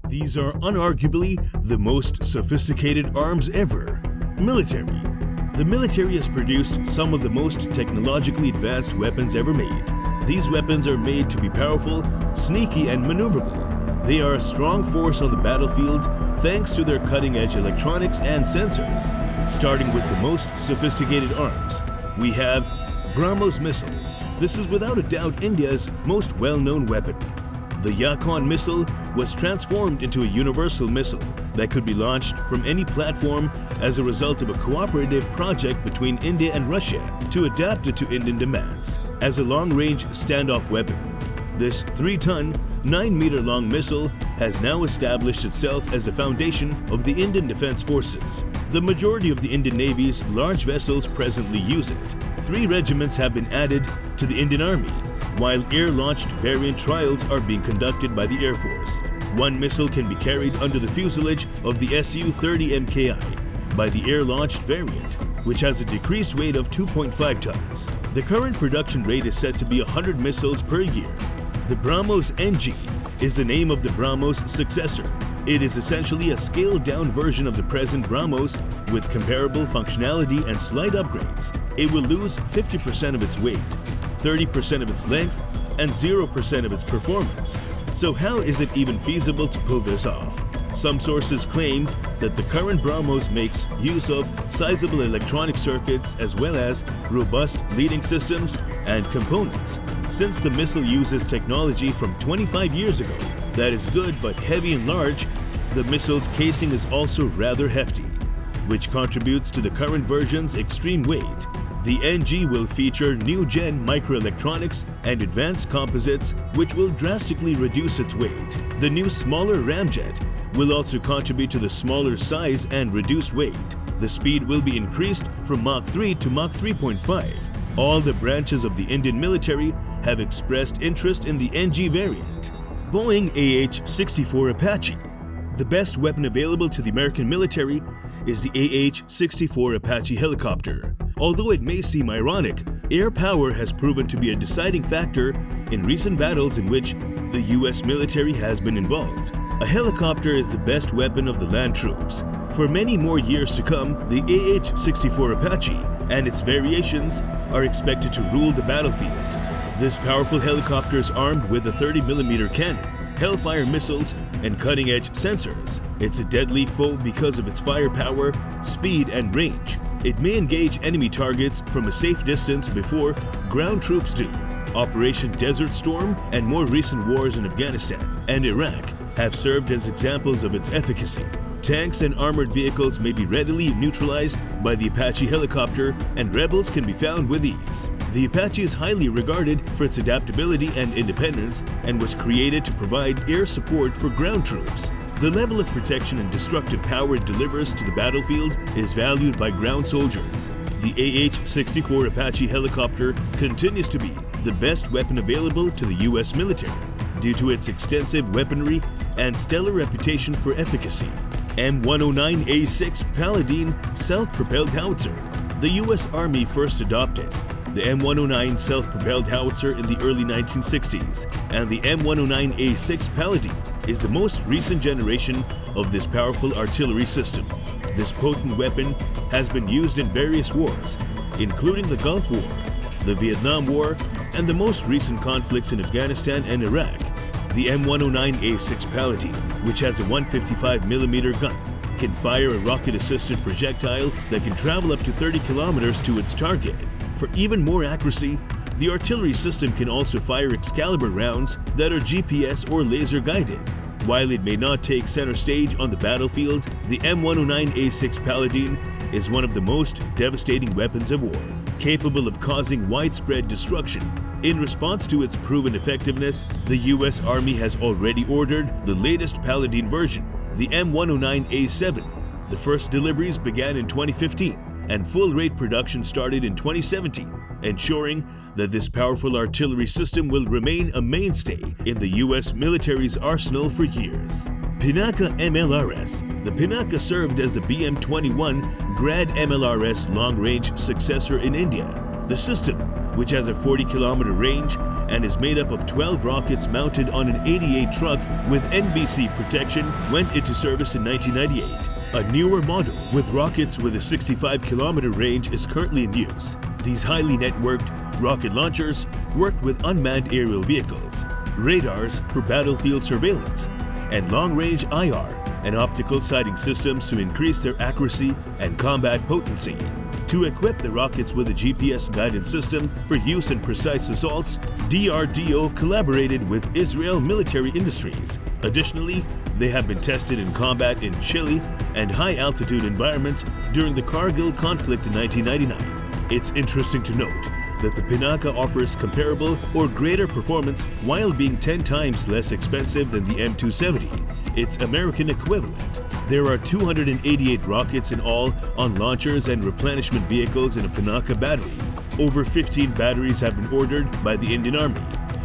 These are unarguably the most sophisticated arms ever. Military. The military has produced some of the most technologically advanced weapons ever made. These weapons are made to be powerful, sneaky, and maneuverable. They are a strong force on the battlefield thanks to their cutting-edge electronics and sensors. Starting with the most sophisticated arms, we have BrahMos missile. This is without a doubt India's most well-known weapon. The Yukon missile was transformed into a universal missile that could be launched from any platform as a result of a cooperative project between India and Russia to adapt it to Indian demands. As a long-range standoff weapon, this 3-ton, 9-meter-long missile has now established itself as a foundation of the Indian Defense Forces. The majority of the Indian Navy's large vessels presently use it. 3 regiments have been added to the Indian Army, while air-launched variant trials are being conducted by the Air Force. One missile can be carried under the fuselage of the Su-30 Mki by the air-launched variant, which has a decreased weight of 2.5 tons. The current production rate is set to be 100 missiles per year. The BrahMos NG is the name of the BrahMos successor. It is essentially a scaled-down version of the present BrahMos with comparable functionality and slight upgrades. It will lose 50% of its weight, 30% of its length, and 0% of its performance. So how is it even feasible to pull this off? Some sources claim that the current BrahMos makes use of sizable electronic circuits as well as robust leading systems and components. Since the missile uses technology from 25 years ago that is good but heavy and large, the missile's casing is also rather hefty, which contributes to the current version's extreme weight. The NG will feature new-gen microelectronics and advanced composites which will drastically reduce its weight. The new smaller ramjet will also contribute to the smaller size and reduced weight. The speed will be increased from Mach 3 to Mach 3.5. All the branches of the Indian military have expressed interest in the NG variant. Boeing AH-64 Apache. The best weapon available to the American military is the AH-64 Apache helicopter. Although it may seem ironic, air power has proven to be a deciding factor in recent battles in which the US military has been involved. A helicopter is the best weapon of the land troops. For many more years to come, the AH-64 Apache and its variations are expected to rule the battlefield. This powerful helicopter is armed with a 30mm cannon, Hellfire missiles, and cutting-edge sensors. It's a deadly foe because of its firepower, speed, and range. It may engage enemy targets from a safe distance before ground troops do. Operation Desert Storm and more recent wars in Afghanistan and Iraq have served as examples of its efficacy. Tanks and armored vehicles may be readily neutralized by the Apache helicopter, and rebels can be found with ease. The Apache is highly regarded for its adaptability and independence and was created to provide air support for ground troops. The level of protection and destructive power it delivers to the battlefield is valued by ground soldiers. The AH-64 Apache helicopter continues to be the best weapon available to the US military due to its extensive weaponry and stellar reputation for efficacy. M109A6 Paladin self-propelled howitzer. The US Army first adopted the M109 self-propelled howitzer in the early 1960s, and the M109A6 Paladin is the most recent generation of this powerful artillery system. This potent weapon has been used in various wars, including the Gulf War, the Vietnam War, and the most recent conflicts in Afghanistan and Iraq. The M109A6 Paladin, which has a 155mm gun, can fire a rocket-assisted projectile that can travel up to 30 kilometers to its target. For even more accuracy, the artillery system can also fire Excalibur rounds that are GPS or laser guided. While it may not take center stage on the battlefield, the M109A6 Paladin is one of the most devastating weapons of war, capable of causing widespread destruction. In response to its proven effectiveness, the US Army has already ordered the latest Paladin version, the M109A7. The first deliveries began in 2015, and full-rate production started in 2017, ensuring that this powerful artillery system will remain a mainstay in the US military's arsenal for years. Pinaka MLRS. The Pinaka served as the BM-21 Grad MLRS long-range successor in India. The system which has a 40-kilometer range and is made up of 12 rockets mounted on an 88 truck with NBC protection, went into service in 1998. A newer model with rockets with a 65-kilometer range is currently in use. These highly networked rocket launchers worked with unmanned aerial vehicles, radars for battlefield surveillance, and long-range IR and optical sighting systems to increase their accuracy and combat potency. To equip the rockets with a GPS guidance system for use in precise assaults, DRDO collaborated with Israel Military Industries. Additionally, they have been tested in combat in Chile and high-altitude environments during the Kargil conflict in 1999. It's interesting to note that the Pinaka offers comparable or greater performance while being 10 times less expensive than the M270, its American equivalent. There are 288 rockets in all on launchers and replenishment vehicles in a Pinaka battery. Over 15 batteries have been ordered by the Indian Army,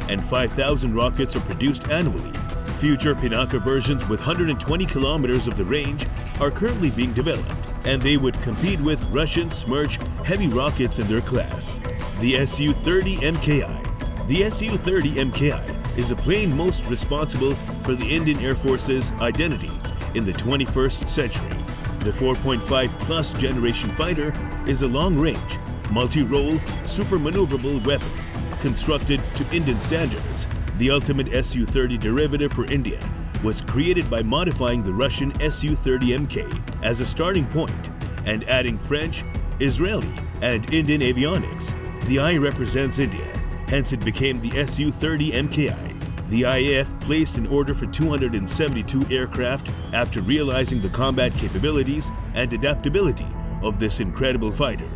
and 5,000 rockets are produced annually. Future Pinaka versions with 120 kilometers of the range are currently being developed, and they would compete with Russian Smerch heavy rockets in their class. The Su-30 MKI. The Su-30 MKI is a plane most responsible for the Indian Air Force's identity in the 21st century. The 4.5 plus generation fighter is a long-range, multi-role, super maneuverable weapon constructed to Indian standards. The ultimate Su-30 derivative for India was created by modifying the Russian Su-30 MK as a starting point and adding French, Israeli, and Indian avionics. The I represents India, hence it became the Su-30 MKI. The IAF placed an order for 272 aircraft after realizing the combat capabilities and adaptability of this incredible fighter.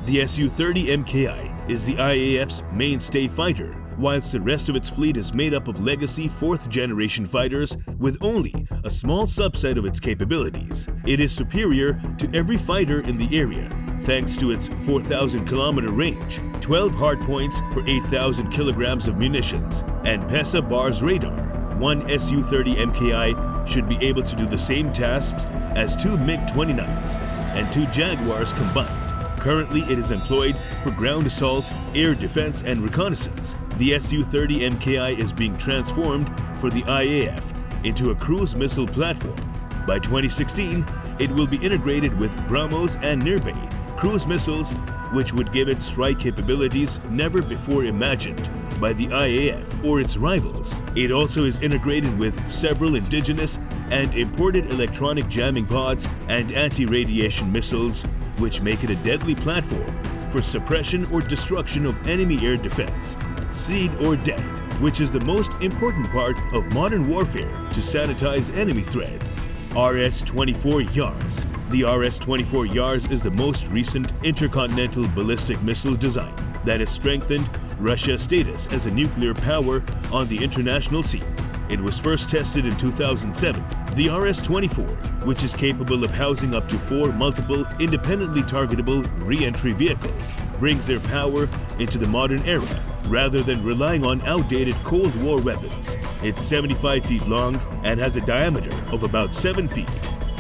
The Su-30 MKI is the IAF's mainstay fighter, whilst the rest of its fleet is made up of legacy 4th generation fighters with only a small subset of its capabilities. It is superior to every fighter in the area thanks to its 4,000-kilometer range, 12 hardpoints for 8,000 kilograms of munitions, and PESA bars radar. One Su-30 MKI should be able to do the same tasks as 2 MiG-29s and 2 Jaguars combined. Currently, it is employed for ground assault, air defense, and reconnaissance. The Su-30 MKI is being transformed for the IAF into a cruise missile platform. By 2016, it will be integrated with BrahMos and Nirbhay cruise missiles, which would give it strike capabilities never before imagined by the IAF or its rivals. It also is integrated with several indigenous and imported electronic jamming pods and anti-radiation missiles, which make it a deadly platform for suppression or destruction of enemy air defense, seed or dead, which is the most important part of modern warfare to sanitize enemy threats. RS-24 YARS. The RS-24 YARS is the most recent intercontinental ballistic missile design that has strengthened Russia's status as a nuclear power on the international scene. It was first tested in 2007. The RS-24, which is capable of housing up to 4 multiple independently targetable re-entry vehicles, brings their power into the modern era rather than relying on outdated Cold War weapons. It's 75 feet long and has a diameter of about 7 feet.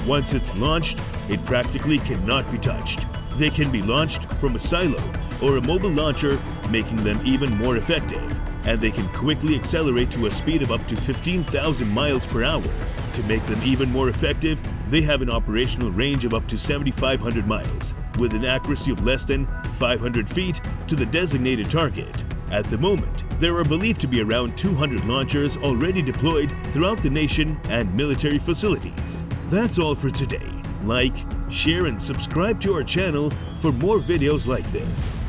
Once it's launched, it practically cannot be touched. They can be launched from a silo or a mobile launcher, making them even more effective, and they can quickly accelerate to a speed of up to 15,000 miles per hour. To make them even more effective, they have an operational range of up to 7,500 miles, with an accuracy of less than 500 feet to the designated target. At the moment, there are believed to be around 200 launchers already deployed throughout the nation and military facilities. That's all for today. Like, share, and subscribe to our channel for more videos like this.